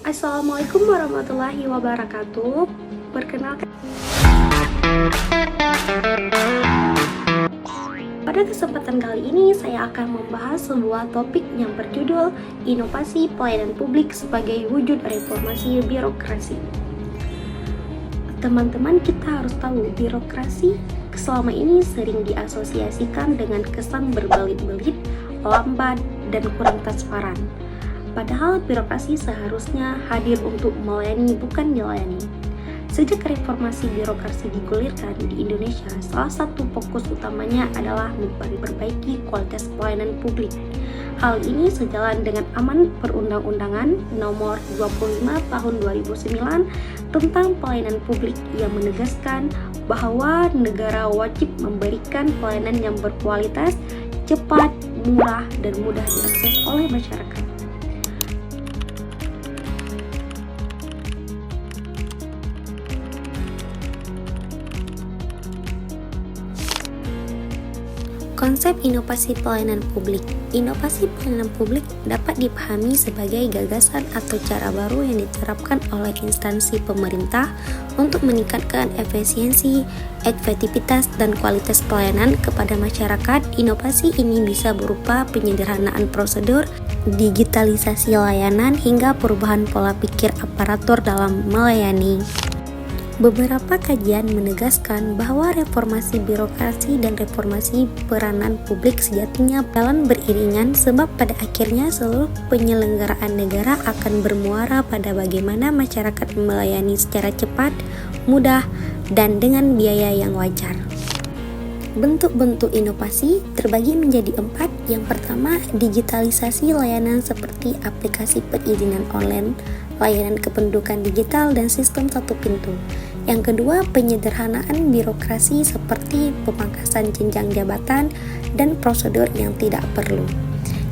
Assalamualaikum warahmatullahi wabarakatuh. Perkenalkan, pada kesempatan kali ini saya akan membahas sebuah topik yang berjudul Inovasi Pelayanan Publik sebagai Wujud Reformasi Birokrasi. Teman-teman, kita harus tahu birokrasi selama ini sering diasosiasikan dengan kesan berbelit-belit, lambat, dan kurang transparan. Padahal birokrasi seharusnya hadir untuk melayani, bukan dilayani. Sejak reformasi birokrasi digulirkan di Indonesia, salah satu fokus utamanya adalah memperbaiki kualitas pelayanan publik. Hal ini sejalan dengan amanat Perundang-Undangan Nomor 25 Tahun 2009 tentang pelayanan publik yang menegaskan bahwa negara wajib memberikan pelayanan yang berkualitas, cepat, murah, dan mudah diakses oleh masyarakat. Konsep inovasi pelayanan publik. Inovasi pelayanan publik dapat dipahami sebagai gagasan atau cara baru yang diterapkan oleh instansi pemerintah untuk meningkatkan efisiensi, efektivitas, dan kualitas pelayanan kepada masyarakat. Inovasi ini bisa berupa penyederhanaan prosedur, digitalisasi layanan, hingga perubahan pola pikir aparatur dalam melayani. Beberapa kajian menegaskan bahwa reformasi birokrasi dan reformasi peranan publik sejatinya jalan beriringan, sebab pada akhirnya seluruh penyelenggaraan negara akan bermuara pada bagaimana masyarakat melayani secara cepat, mudah, dan dengan biaya yang wajar. Bentuk-bentuk inovasi terbagi menjadi 4. Yang pertama, digitalisasi layanan seperti aplikasi perizinan online, layanan kependudukan digital, dan sistem satu pintu. Yang kedua, penyederhanaan birokrasi seperti pemangkasan jenjang jabatan dan prosedur yang tidak perlu.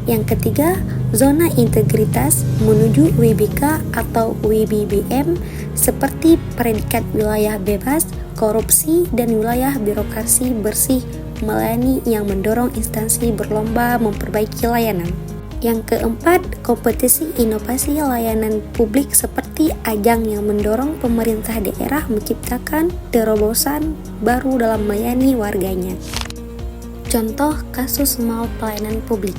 Yang ketiga, zona integritas menuju WBK atau WBBM seperti predikat wilayah bebas korupsi dan wilayah birokrasi bersih melayani yang mendorong instansi berlomba memperbaiki layanan. Yang keempat, kompetisi inovasi layanan publik seperti ajang yang mendorong pemerintah daerah menciptakan terobosan baru dalam melayani warganya. Contoh kasus mall pelayanan publik.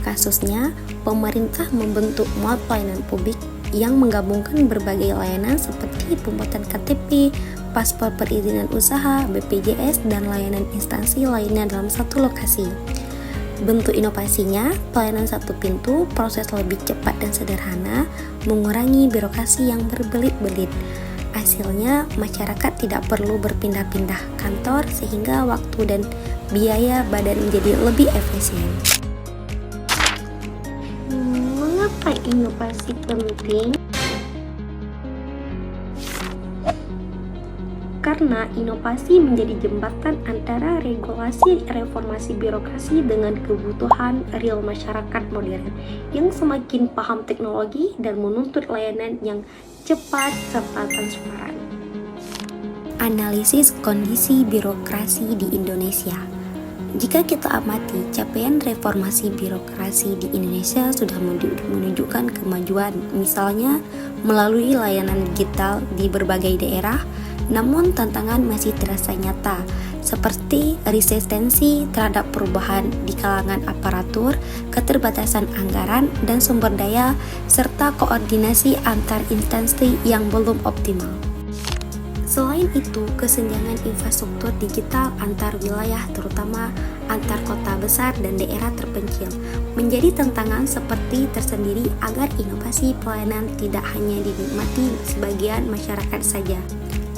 Kasusnya, pemerintah membentuk mall pelayanan publik yang menggabungkan berbagai layanan seperti pembuatan KTP, paspor perizinan usaha, BPJS, dan layanan instansi lainnya dalam satu lokasi. Bentuk inovasinya, pelayanan satu pintu, proses lebih cepat dan sederhana, mengurangi birokrasi yang berbelit-belit. Hasilnya, masyarakat tidak perlu berpindah-pindah kantor sehingga waktu dan biaya badan menjadi lebih efisien. Mengapa inovasi penting? Karena inovasi menjadi jembatan antara regulasi reformasi birokrasi dengan kebutuhan real masyarakat modern yang semakin paham teknologi dan menuntut layanan yang cepat serta transparan. Analisis kondisi birokrasi di Indonesia. Jika kita amati, capaian reformasi birokrasi di Indonesia sudah menunjukkan kemajuan, misalnya melalui layanan digital di berbagai daerah. Namun tantangan masih terasa nyata, seperti resistensi terhadap perubahan di kalangan aparatur, keterbatasan anggaran dan sumber daya, serta koordinasi antar instansi yang belum optimal. Selain itu, kesenjangan infrastruktur digital antar wilayah, terutama antar kota besar dan daerah terpencil, menjadi tantangan seperti tersendiri agar inovasi pelayanan tidak hanya dinikmati sebagian masyarakat saja.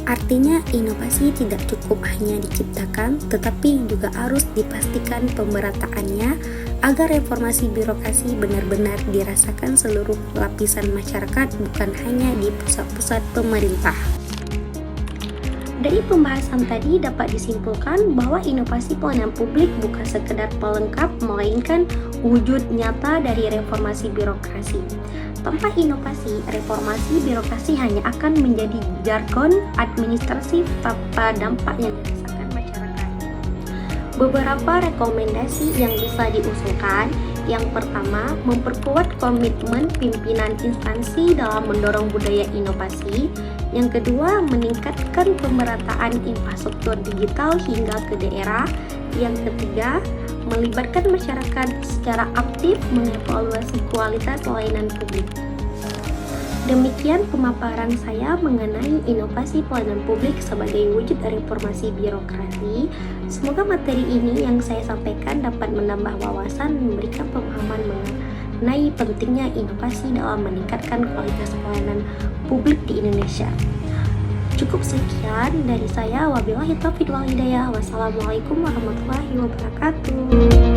Artinya, inovasi tidak cukup hanya diciptakan, tetapi juga harus dipastikan pemerataannya agar reformasi birokrasi benar-benar dirasakan seluruh lapisan masyarakat, bukan hanya di pusat-pusat pemerintah. Dari pembahasan tadi dapat disimpulkan bahwa inovasi pelayanan publik bukan sekedar pelengkap, melainkan wujud nyata dari reformasi birokrasi. Tanpa inovasi, reformasi birokrasi hanya akan menjadi jargon administratif tanpa dampak yang dirasakan masyarakat. Beberapa rekomendasi yang bisa diusulkan, Yang pertama, memperkuat komitmen pimpinan instansi dalam mendorong budaya inovasi. Yang kedua, meningkatkan pemerataan infrastruktur digital hingga ke daerah. Yang ketiga, melibatkan masyarakat secara aktif mengevaluasi kualitas layanan publik. Demikian pemaparan saya mengenai inovasi pelayanan publik sebagai wujud reformasi birokrasi. Semoga materi ini yang saya sampaikan dapat menambah wawasan dan memberikan pemahaman mengenai pentingnya inovasi dalam meningkatkan kualitas pelayanan publik di Indonesia. Cukup sekian dari saya. Wabillahi taufiq wal hidayah. Wassalamualaikum warahmatullahi wabarakatuh.